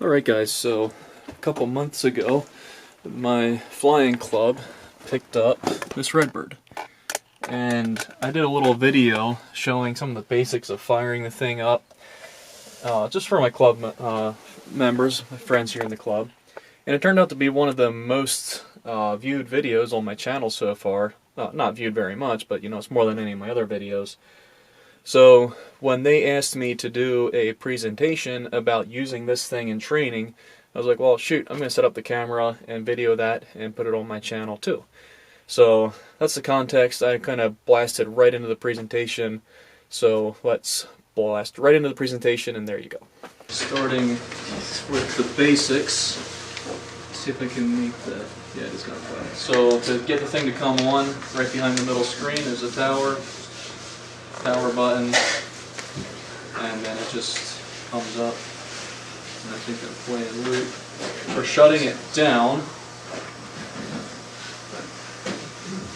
Alright guys, so a couple months ago my flying club picked up this Redbird, and I did a little video showing some of the basics of firing the thing up just for my club members, my friends here in the club, and it turned out to be one of the most viewed videos on my channel so far. Not viewed very much, but you know, it's more than any of my other videos. So when they asked me to do a presentation about using this thing in training, I was like, well shoot, I'm going to set up the camera and video that and put it on my channel too. So that's the context. I kind of blasted right into the presentation, so let's blast right into the presentation, and there you go. Starting with the basics. Let's see if I can make that. Yeah, it is going to play. So to get the thing to come on, right behind the middle screen there's a power button, and then it just comes up, and I think I'm playing loop. For shutting it down,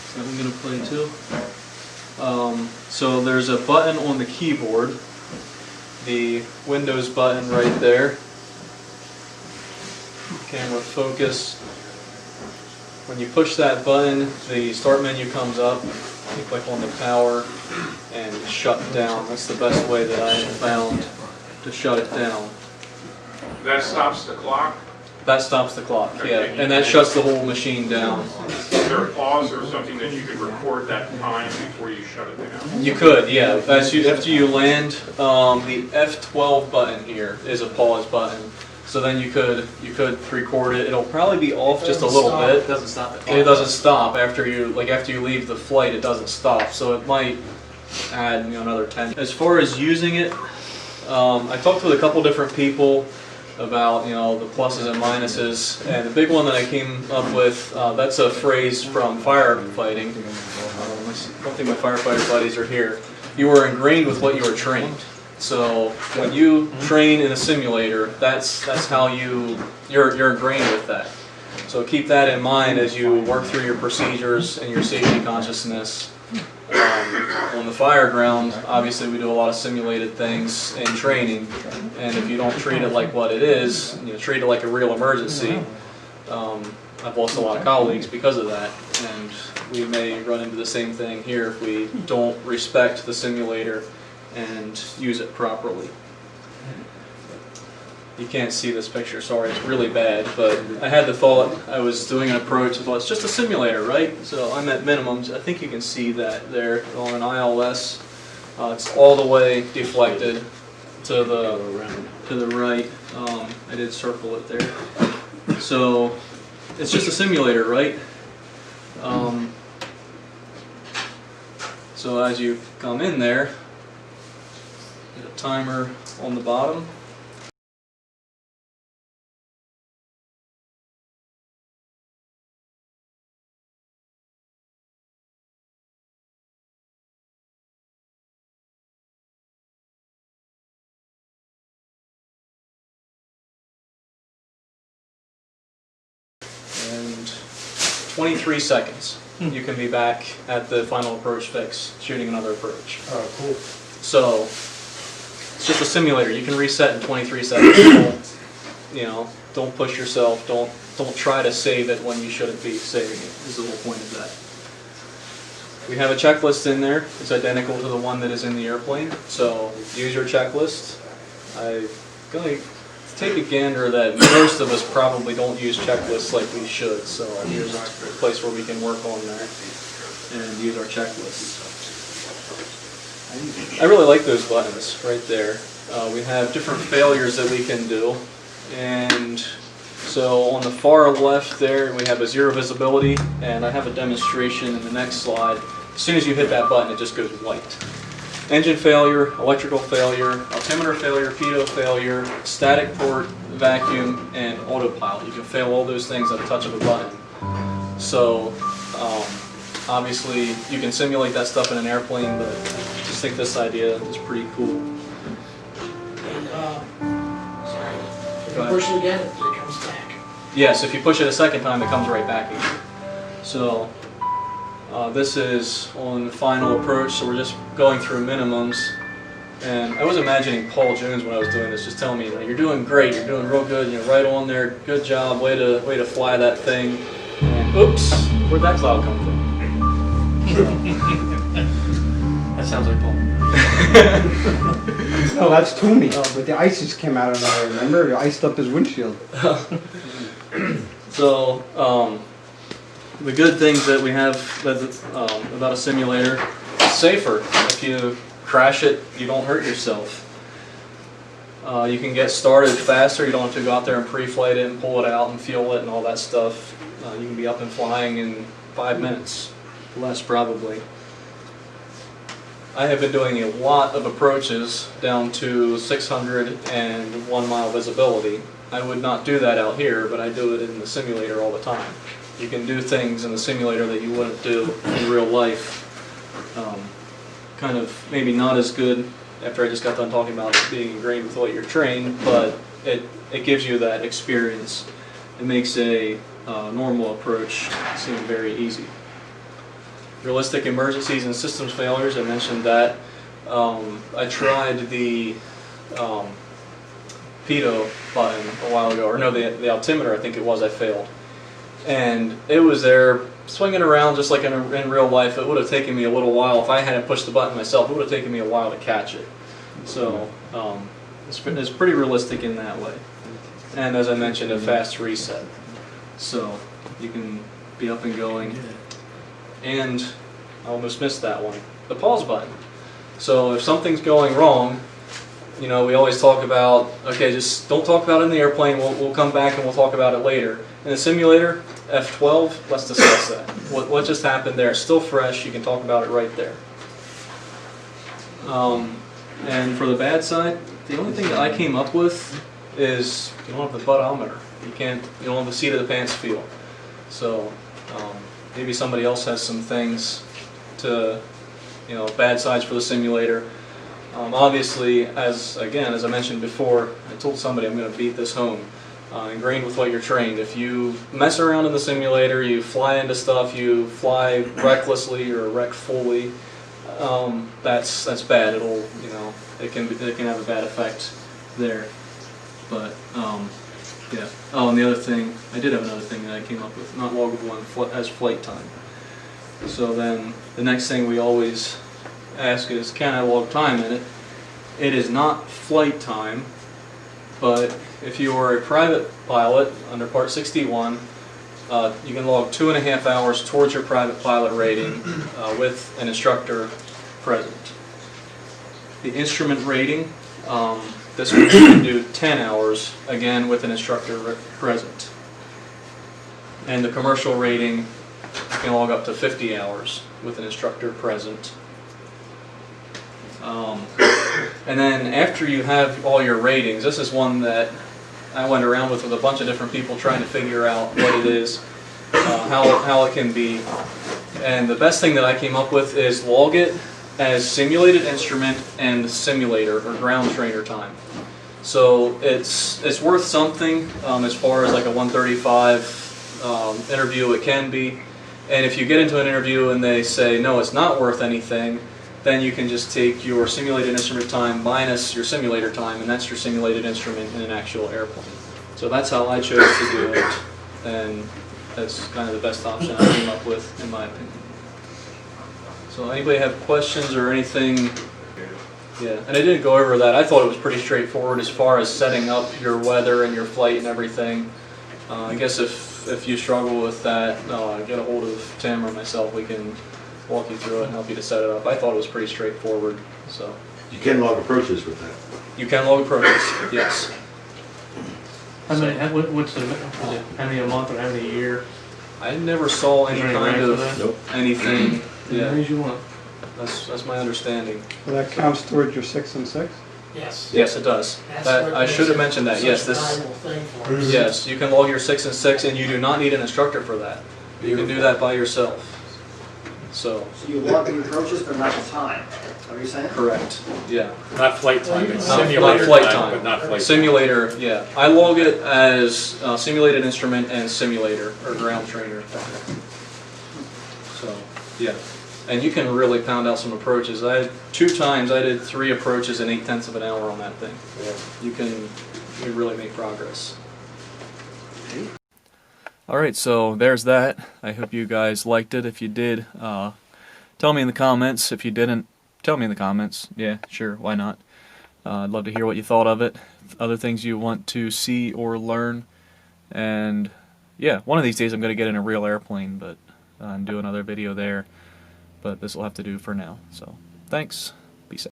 so I'm going to play too. So there's a button on the keyboard, the Windows button right there, camera focus. When you push that button, the start menu comes up. You click on the power and shut down. That's the best way that I have found to shut it down. That stops the clock? That stops the clock, yeah. And that shuts the whole machine down. Is there a pause or something that you could record that time before you shut it down? You could, yeah. After you land, the F12 button here is a pause button. So then you could record it. It'll probably be off just a little bit. It doesn't stop it. It doesn't stop after you leave the flight. It doesn't stop. So it might add another 10. As far as using it, I talked with a couple different people about the pluses and minuses, and the big one that I came up with, that's a phrase from firefighting. I don't think my firefighter buddies are here. You were ingrained with what you were trained. So when you train in a simulator, that's how you're ingrained with that. So keep that in mind as you work through your procedures and your safety consciousness. On the fire ground, obviously we do a lot of simulated things in training, and if you don't treat it like what it is, treat it like a real emergency, I've lost a lot of colleagues because of that, and we may run into the same thing here if we don't respect the simulator and use it properly. You can't see this picture, sorry, it's really bad, but I had the thought, I was doing an approach, well, it's just a simulator, right? So I'm at minimums. I think you can see that there on an ILS. It's all the way deflected to the right. I did circle it there. So it's just a simulator, right? So as you come in there, get a timer on the bottom. And 23 seconds. You can be back at the final approach fix, shooting another approach. Oh, cool. So it's just a simulator. You can reset in 23 seconds. Don't push yourself. Don't try to save it when you shouldn't be saving it. Is the whole point of that. We have a checklist in there. It's identical to the one that is in the airplane. So use your checklist. I'm going to take a gander that most of us probably don't use checklists like we should. So here's a place where we can work on there and use our checklists. I really like those buttons right there. We have different failures that we can do, and so on the far left there we have a zero visibility, and I have a demonstration in the next slide. As soon as you hit that button, it just goes white. Engine failure, electrical failure, altimeter failure, pitot failure, static port, vacuum, and autopilot. You can fail all those things at a touch of a button. So obviously you can simulate that stuff in an airplane, but I just think this idea is pretty cool. And, sorry, if you push it again, it comes back. Yes, if you push it a second time, it comes right back again. So this is on the final approach, so we're just going through minimums. And I was imagining Paul Jones when I was doing this, just telling me, you're doing great, you're doing real good, you're right on there, good job, way to fly that thing. And oops, where'd that cloud come from? That sounds like Paul. No, that's Tony. But the ice just came out of nowhere. Remember, it iced up his windshield. So, the good things that we have about a simulator, it's safer. If you crash it, you don't hurt yourself. You can get started faster. You don't have to go out there and pre-flight it and pull it out and fuel it and all that stuff. You can be up and flying in 5 minutes, less probably. I have been doing a lot of approaches down to 600 and 1 mile visibility. I would not do that out here, but I do it in the simulator all the time. You can do things in the simulator that you wouldn't do in real life. Kind of maybe not as good after I just got done talking about being ingrained with what you're trained, but it gives you that experience. It makes a normal approach seem very easy. Realistic emergencies and systems failures, I mentioned that. I tried the pitot button a while ago, or no, the altimeter, I think it was, I failed. And it was there swinging around just like in real life. It would have taken me a little while. If I hadn't pushed the button myself, it would have taken me a while to catch it. So it's pretty realistic in that way. And as I mentioned, a fast reset. So you can be up and going. And I almost missed that one, the pause button. So if something's going wrong, we always talk about, okay, just don't talk about it in the airplane, we'll come back and we'll talk about it later. In the simulator, F12, let's discuss that. What just happened there? It's still fresh, you can talk about it right there. And for the bad side, the only thing that I came up with is you don't have the butt-ometer. You don't have the seat of the pants feel. So maybe somebody else has some things to, bad sides for the simulator. Obviously, as I mentioned before, I told somebody I'm going to beat this home. Ingrained with what you're trained. If you mess around in the simulator, you fly into stuff, you fly recklessly or wreck fully, that's bad. It'll, it can have a bad effect there. But yeah. Oh, and the other thing, I did have another thing that I came up with, not loggable as flight time. So then the next thing we always ask is, can I log time in it? It is not flight time, but if you are a private pilot under Part 61, you can log 2.5 hours towards your private pilot rating with an instructor present. The instrument rating, this one you can do 10 hours, again with an instructor present. And the commercial rating, you can log up to 50 hours with an instructor present. And then after you have all your ratings, this is one that I went around with a bunch of different people trying to figure out what it is, how it can be. And the best thing that I came up with is log it as simulated instrument and simulator or ground trainer time. So it's worth something as far as like a 135 interview it can be. And if you get into an interview and they say, no, it's not worth anything, then you can just take your simulated instrument time minus your simulator time, and that's your simulated instrument in an actual airplane. So that's how I chose to do it, and that's kind of the best option I came up with, in my opinion. So anybody have questions or anything? Yeah, and I didn't go over that. I thought it was pretty straightforward as far as setting up your weather and your flight and everything. I guess if you struggle with that, get a hold of Tim or myself. We can walk you through it and help you to set it up. I thought it was pretty straightforward. So You can log approaches with that. you can log approaches, yes. How many a month or how many a year? I never saw any Is there any kind rank of for that? Nope. anything. As many Yeah, as you want. that's my understanding. Well, that counts towards your 6 and 6? Yes. Yes, it does. That's That what I makes should have it mentioned that. such Yes, a this. valuable thing for us. Yes, you can log your 6 and 6, and you do not need an instructor for that. You can do that by yourself. So, So you log the approaches, but not the time, is that what you're saying? correct. Yeah. Not flight time, it's Not simulator flight time, but not flight time. Simulator, yeah. I log it as simulated instrument and simulator or ground trainer. So, yeah. and you can really pound out some approaches. Two times I did 3 approaches in 0.8 of an hour on that thing. You can really make progress. Alright, so there's that. I hope you guys liked it. If you did, tell me in the comments. If you didn't, tell me in the comments. Yeah, sure, why not? I'd love to hear what you thought of it. Other things you want to see or learn. And yeah, one of these days I'm going to get in a real airplane, but and do another video there. But this will have to do for now. So, thanks.